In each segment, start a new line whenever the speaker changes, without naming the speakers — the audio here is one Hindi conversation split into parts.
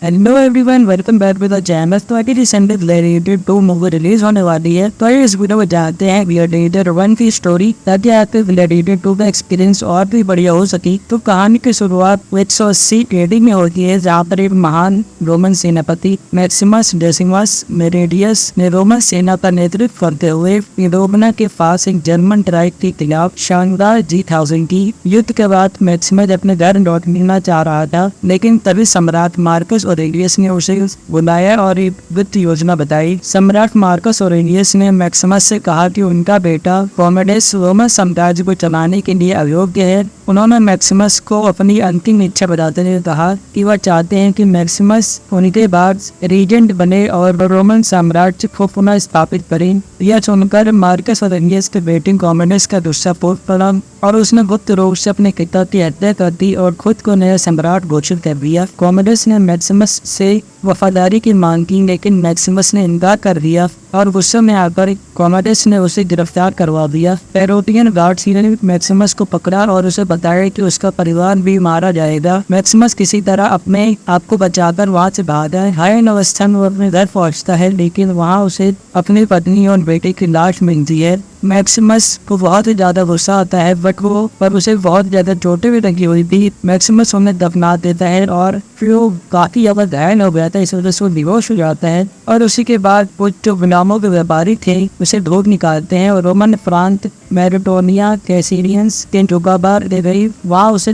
Hello everyone, welcome back with the channel. तो अभी रिसेंटली रिलेटेड 2 मूवी रिलीज होने वाली है, तो इस वीडियो में जानते हैं रिलेटेड 1 की स्टोरी, ताकि आपके रिलेटेड 2 का एक्सपीरियंस और भी बढ़िया हो सके। तो कहानी की शुरुआत 180 एडी में होती है, जहाँ पर एक महान रोमन सेनापति मैक्सिमस डेसिमस मेरेडियस ने रोमन सेना का नेतृत्व करते हुए रोमना के पास एक जर्मन ट्राइब के खिलाफ शानदार जीत हासिल की। युद्ध के बाद मैक्सिमस अपने घर लौटना चाह रहा था, लेकिन तभी सम्राट मार्कस ऑरेलियस ने उसे बुलाया और एक वित्त योजना बताई। सम्राट मार्कस ऑरेलियस ने मैक्सिमस से कहा कि उनका बेटा कॉमेडस रोमन साम्राज्य को चलाने के लिए अयोग्य है। उन्होंने मैक्सिमस को अपनी अंतिम इच्छा बताते हुए कहा कि वह चाहते हैं कि मैक्सिमस उनके बाद रीजेंट बने और रोमन साम्राज्य को पुनः स्थापित करें। यह सुनकर मार्कस ऑरेलियस के बेटे कॉमेडस का गुस्सा फूट पड़ा और उसने गुप्त रूप से अपने पिता की हत्या कर दी और खुद को नया सम्राट घोषित कर दिया। कॉमेडस ने मैक्सिमस से वफादारी की मांग की, लेकिन मैक्सिमस ने इनकार कर दिया और गुस्से में आकर कॉमेडस ने उसे गिरफ्तार करवा दिया। पेरोटियन गार्ड्स ने मैक्सिमस को पकड़ा और उसे बताया कि उसका परिवार भी मारा जाएगा। मैक्सिमस किसी तरह अपने आप को बचाकर वहाँ से भागा है। हायर अवस्था में वो अपने घर पहुँचता है, लेकिन वहाँ उसे अपनी पत्नी और बेटे की लाश मिलती है। मैक्सिमस को बहुत ही ज्यादा गुस्सा आता है, पर उसे बहुत ज्यादा चोटें भी लगी हुई थी। मैक्सिमस उन्हें दफना देता है और फिर वो काफी ज्यादा घायल हो गया था, इस वजह से वो बेहोश हो जाता है। और उसी के बाद वो जो गुलामों के व्यापारी थे उसे ढूंढ निकालते हैं और रोमन प्रांत मैरिटोनिया कैसिडियंस के जुगाबार ले गई। वहाँ उसे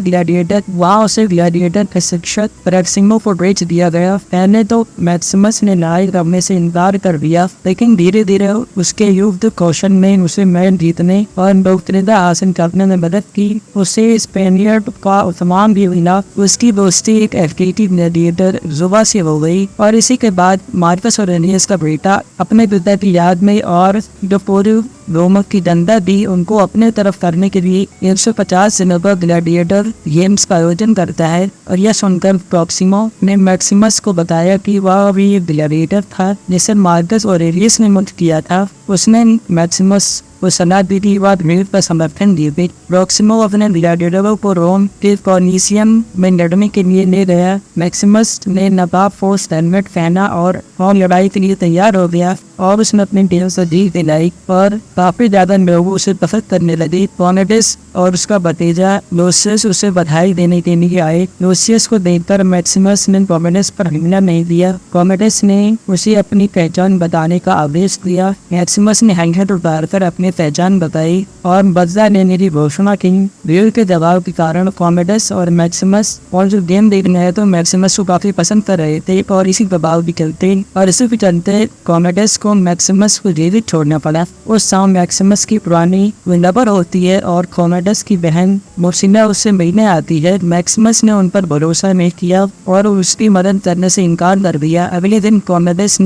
ग्लैडिएटर के शिक्षक प्रेक्सिमो को बेच दिया गया। पहले तो मैक्सिमस ने लड़ाई करने से इनकार कर दिया, लेकिन धीरे धीरे उसके युद्ध कौशल में उसे मैच जीतने और लोकप्रियता हासिल करने में मदद की। उसे स्पेनियर्ड का सम्मान भी मिला। उसकी दोस्ती एक एफकेटी ग्लैडिएटर जुबा से हो गई। और इसी के बाद मार्कस ऑरेलियस का बेटा अपने पिता की याद में और जो पूरी रोम की जनता भी उनको अपने तरफ करने के लिए 150 दिनों का ग्लैडिएटर गेम्स का आयोजन करता है। और यह सुनकर प्रोक्सिमो ने मैक्सिमस को बताया कि वह भी एक ग्लैडिएटर था जिसे मार्कस ऑरेलियस ने मुक्त किया था। उसने मैक्सिमस वो सलाह दी थी, बाद भीड़ का समर्थन दिए थे। प्रोक्सिमो अपने ग्लैडिएटरों को रोम के कॉलिसियम में लड़ने के लिए ले गया। मैक्सिमस ने नवाब फोर्स हेलमेट पहना और लड़ाई के लिए तैयार हो गया और उसने अपनी टीम से जीत दिलाई और काफी ज्यादा लोग उसे पसंद करने लगे। कॉमेडस और उसका भतीजा लूसियस उसे बधाई देने के लिए आए। लूसियस को देखकर मैक्सिमस ने कॉमेडस पर हमला नहीं दिया। कॉमेडस ने उसे अपनी पहचान बताने का आदेश दिया। मैक्सिमस ने हैंगर उतारकर अपनी पहचान बताई और बदला लेने की घोषणा की। भीड़ के दबाव के कारण कॉमेडस और मैक्सिमस और जो गेम देखने है तो मैक्सिमस को काफी पसंद कर रहे थे और इसी दबाव भी चलते और इसी के चलते कॉमेडस को मैक्सिमस को जीवित छोड़ना पड़ा। उस शाम मैक्सिमस की पुरानी लवर होती है और कॉमेडस की बहन मोसिना उससे मिलने आती है। मैक्सिमस ने उन पर भरोसा नहीं किया और उसकी मदद करने से इनकार कर दिया। अगले दिन कॉमेडस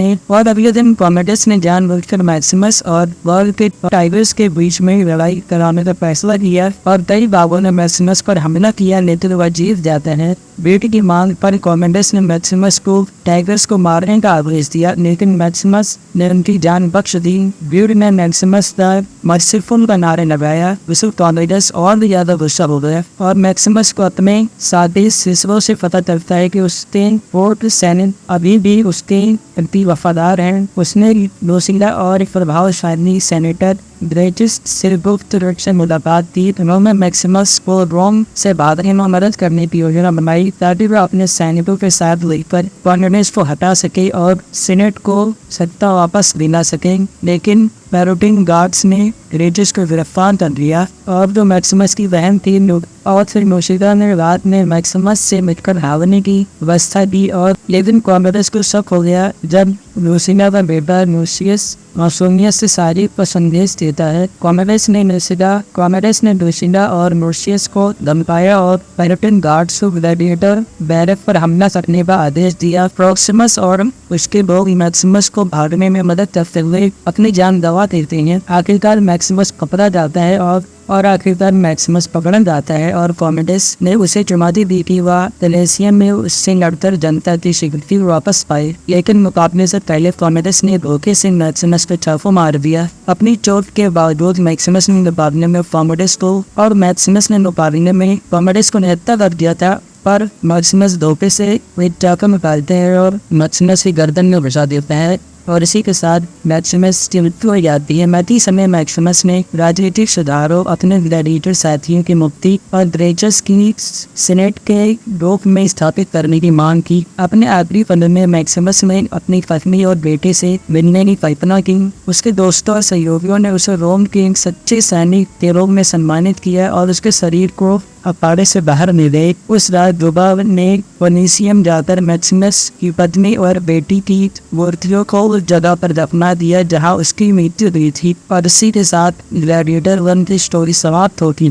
ने जानबूझकर मैक्सिमस और वर्ल्ड के टाइगर्स के बीच में लड़ाई कराने का फैसला किया और कई बागों ने मैक्सिमस पर हमला किया, लेकिन वह जीत जाते हैं। बेटी की मांग पर कॉमेडस ने मैक्सिमस को टाइगर्स को मारने का आदेश दिया, लेकिन मैक्सिमस ने उनकी जान बख्श दी। भीड़ ने मैक्सिमस द मर्सीफुल का नारे लगाया। विशु कॉमेडस और भी ज्यादा गुस्सा हो गया और मैक्सिमस को अपने साथी शिष्यों से पता चलता है कि उसके फोर्ट सैनिक अभी भी उसके प्रति वफादार हैं। उसने लूसिला और प्रभावशाली सेनेटर ग्रेटिस से गुप्त रूप से मुलाकात की। उन्होंने मैक्सिमस को रोम से भागने में मदद करने की योजना बनाई ताकि वह अपने सैनिकों के साथ लेकर कॉन्वेंस को हटा सके और सीनेट को सत्ता वापस दिला सके, लेकिन पेरोटियन गार्ड्स ने ग्रेटिस को गिरफ्तार कर लिया और जो मैक्सिमस की बहन थी और फिर मोशिका ने रात में मैक्सिमस से मिलकर भागने की व्यवस्था की। और लेकिन कॉमेडस को शक हो गया जब लूसिना का बेटा लूसियस मासूमियत से सारी पर संदेश देता है। कॉमेडस ने लूसिना और लूसियस को धमकाया और पेरोटियन गार्ड्स को ग्लैडिएटर बैरक पर हमला करने का आदेश दिया। प्रोक्सिमस और उसके लोग मैक्सिमस को भागने में मदद करते हुए अपनी जान गंवा देते हैं। आखिरकार मैक्सिमस पकड़ा जाता है और आखिरकार मैक्सिमस पकड़ा जाता है और कॉमेडस ने उसे चुनौती दी थी वह कॉलिसियम में उससे लड़कर जनता की स्वीकृति वापस पाए, लेकिन मुकाबले से पहले कॉमेडस ने धोखे से मैक्सिमस को चाकू मार दिया। अपनी चोट के बावजूद मैक्सिमस ने मुकाबले में कॉमेडस को और मैक्सिमस ने मुकाबले में कॉमेडस को निहत्था कर दिया था पर मैक्सिमस धोखे से एक चाकू निकालते हैं और मैक्सिमस की गर्दन में घुसा देते हैं और इसी के साथ मैक्सिमस की मृत्यु हो जाती है। मरते समय मैक्सिमस ने राजनीतिक सुधारों, अपने ग्लैडिएटर साथियों की मुक्ति और ड्रेचस की सीनेट के रोक में स्थापित करने की मांग की। अपने आखिरी पल में मैक्सिमस ने अपनी पत्नी और बेटे से मिलने की कल्पना की। उसके दोस्तों और सहयोगियों ने उसे रोम के एक सच्चे सैनिक के रूप में सम्मानित किया और उसके शरीर को अखाड़े से बाहर ले गए। उस रात दुबा ने वनीसियम जाकर मैक्सिमस की पत्नी और बेटी की मूर्तियों को उस जगह पर दफना दिया जहां उसकी मृत्यु हुई थी। और इसी के साथ ग्लैडिएटर 1 की स्टोरी समाप्त होती है।